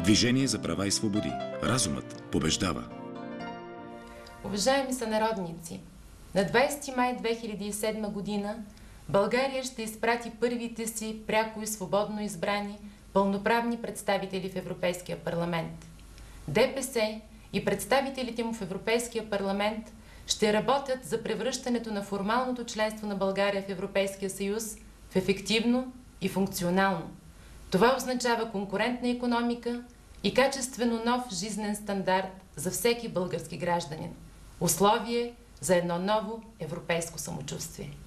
Движение за права и свободи. Разумът побеждава. Уважаеми сънародници, на 20 май 2007 година България ще изпрати първите си пряко и свободно избрани пълноправни представители в Европейския парламент. ДПС и представителите му в Европейския парламент ще работят за превръщането на формалното членство на България в Европейския съюз в ефективно и функционално. Това означава конкурентна икономика и качествено нов жизнен стандарт за всеки български гражданин. Условие за едно ново европейско самочувствие.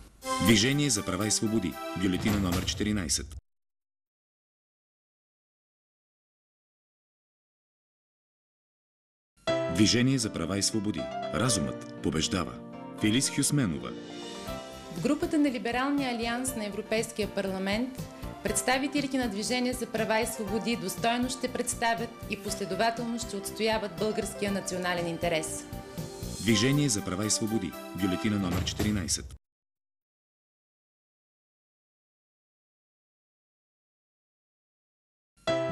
Движение за права и свободи. Бюлетина номер 14. Движение за права и свободи. Разумът побеждава. Фелис Хюсменова. В групата на Либералния алианс на Европейския парламент представителите на Движение за права и свободи достойно ще представят и последователно ще отстояват българския национален интерес. Движение за права и свободи. Бюлетина номер 14.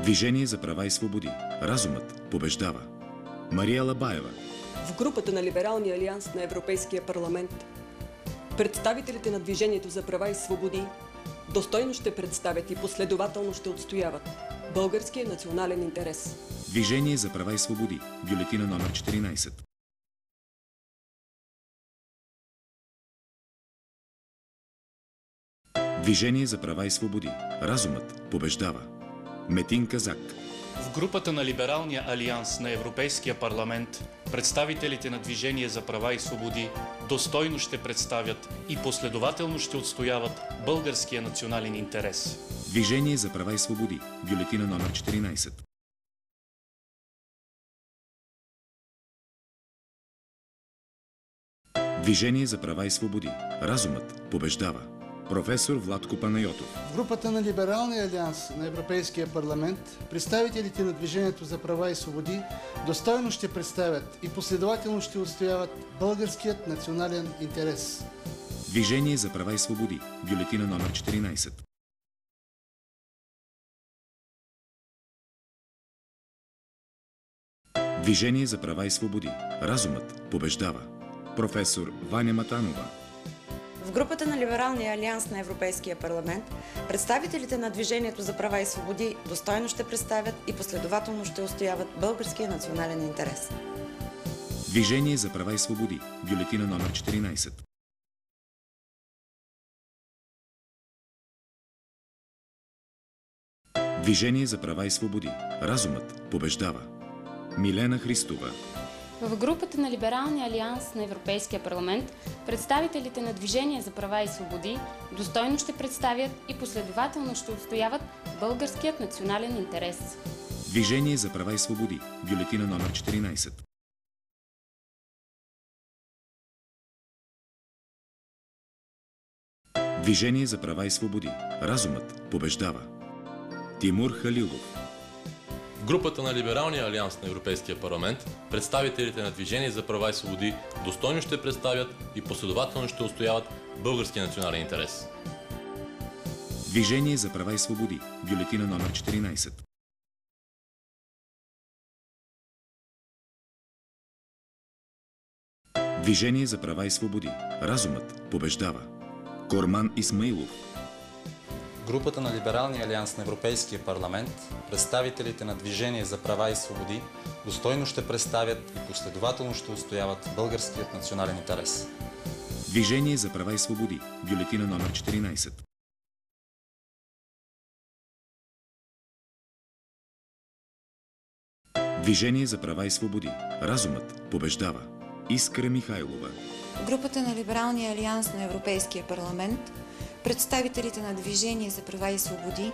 Движение за права и свободи. Разумът побеждава. Мария Лабаева. В групата на Либералния алианс на Европейския парламент представителите на Движението за права и свободи достойно ще представят и последователно ще отстояват българския национален интерес. Движение за права и свободи. Бюлетина номер 14. Движение за права и свободи. Разумът побеждава. Метин Казак. В групата на Либералния алианс на Европейския парламент представителите на Движение за права и свободи достойно ще представят и последователно ще отстояват българския национален интерес. Движение за права и свободи. Бюлетина номер 14. Движение за права и свободи. Разумът побеждава. Професор Владко Панайотов. В групата на Либералния алианс на Европейския парламент представителите на Движението за права и свободи достойно ще представят и последователно ще отстояват българският национален интерес. Движение за права и свободи. Бюлетина номер 14. Движение за права и свободи. Разумът побеждава. Професор Ваня Матанова. В групата на Либералния алианс на Европейския парламент представителите на Движението за права и свободи достойно ще представят и последователно ще отстояват българския национален интерес. Движение за права и свободи. Бюлетина номер 14. Движение за права и свободи. Разумът побеждава. Милена Христова. В групата на Либералния алианс на Европейския парламент представителите на Движение за права и свободи достойно ще представят и последователно ще отстояват българският национален интерес. Движение за права и свободи. Бюлетина номер 14. Движение за права и свободи. Разумът побеждава. Тимур Халилов. В групата на Либералния алианс на Европейския парламент представителите на Движение за права и свободи достойно ще представят и последователно ще отстояват българския национален интерес. Движение за права и свободи. Бюлетина номер 14. Движение за права и свободи. Разумът побеждава. Корман Исмаилов. Групата на Либералния алианс на Европейския парламент представителите на Движение за права и свободи достойно ще представят и последователно ще отстояват българският национален интерес. Движение за права и свободи. Бюлетина номер 14. Движение за права и свободи. Разумът побеждава. Искра Михайлова. Групата на Либералния алианс на Европейския парламент представителите на Движение за права и свободи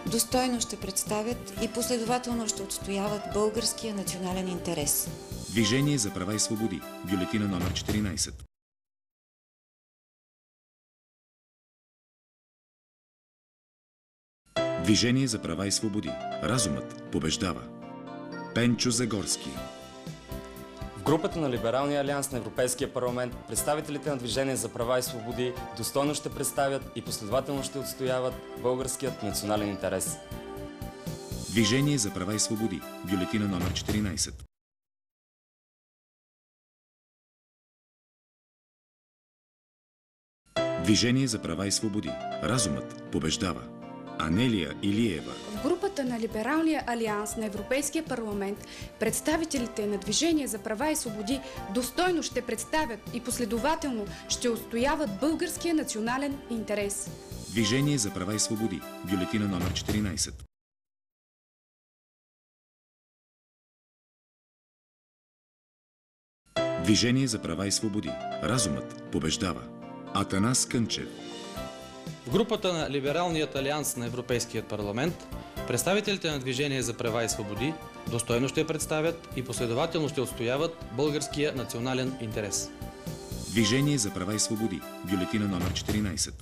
достойно ще представят и последователно ще отстояват българския национален интерес. Движение за права и свободи. Бюлетина номер 14. Движение за права и свободи. Разумът побеждава. Пенчо Загорски. В групата на Либералния алианс на Европейския парламент представителите на Движение за права и свободи достойно ще представят и последователно ще отстояват българският национален интерес. Движение за права и свободи. Бюлетина номер 14. Движение за права и свободи. Разумът побеждава. Анелия Илиева. В групата на Либералния алианс на Европейския парламент представителите на Движение за права и свободи достойно ще представят и последователно ще отстояват българския национален интерес. Движение за права и свободи. Бюлетина номер 14. Движение за права и свободи. Разумът побеждава. Атанас Кънчев. В групата на Либералният алианс на Европейският парламент представителите на Движение за права и свободи достойно ще представят и последователно ще отстояват българския национален интерес. Движение за права и свободи. Бюлетина номер 14.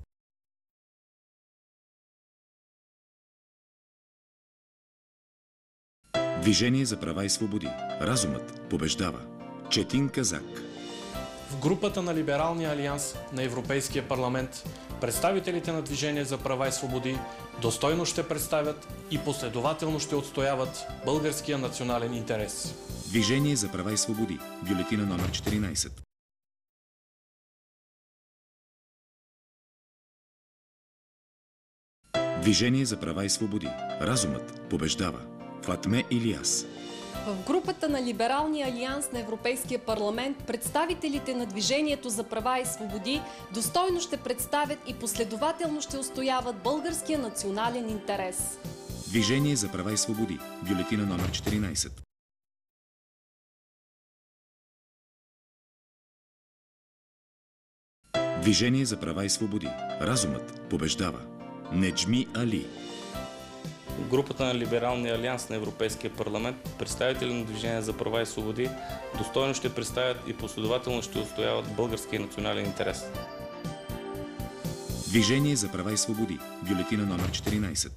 Движение за права и свободи. Разумът побеждава. Четин Казак. В групата на Либералния алианс на Европейския парламент представителите на Движение за права и свободи достойно ще представят и последователно ще отстояват българския национален интерес. Движение за права и свободи. Бюлетина номер 14. Движение за права и свободи. Разумът побеждава. Фатме Илияс. В групата на Либералния алианс на Европейския парламент представителите на Движението за права и свободи достойно ще представят и последователно ще отстояват българския национален интерес. Движение за права и свободи. Бюлетина номер 14. Движение за права и свободи. Разумът побеждава. Неджми Али. В групата на Либералния алианс на Европейския парламент представители на Движение за права и свободи достойно ще представят и последователно ще отстояват българския национален интерес. Движение за права и свободи. Бюлетина номер 14.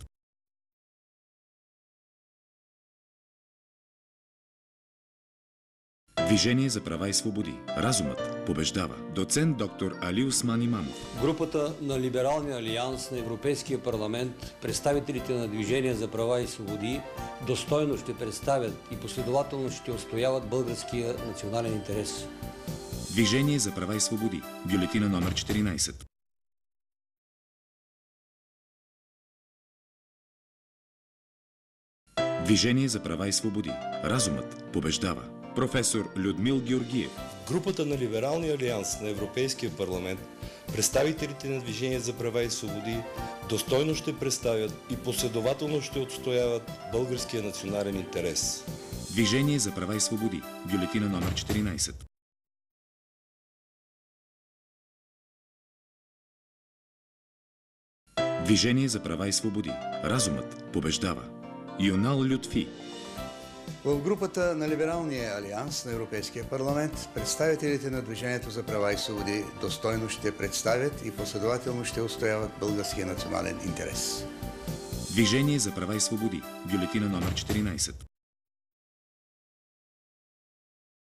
Движение за права и свободи. Разумът побеждава. Доцент доктор Али Осман Имамов. Групата на Либералния алианс на Европейския парламент представителите на Движение за права и свободи достойно ще представят и последователно ще отстояват българския национален интерес. Движение за права и свободи. Бюлетина номер 14. Движение за права и свободи. Разумът побеждава. Професор Людмил Георгиев. В групата на Либералния алианс на Европейския парламент представителите на Движение за права и свободи достойно ще представят и последователно ще отстояват българския национален интерес. Движение за права и свободи. Бюлетина номер 14. Движение за права и свободи. Разумът побеждава. Юнал Лютфи. В групата на Либералния алианс на Европейския парламент представителите на Движението за права и свободи достойно ще представят и последователно ще отстояват българския национален интерес. Движение за права и свободи. Бюлетина номер 14.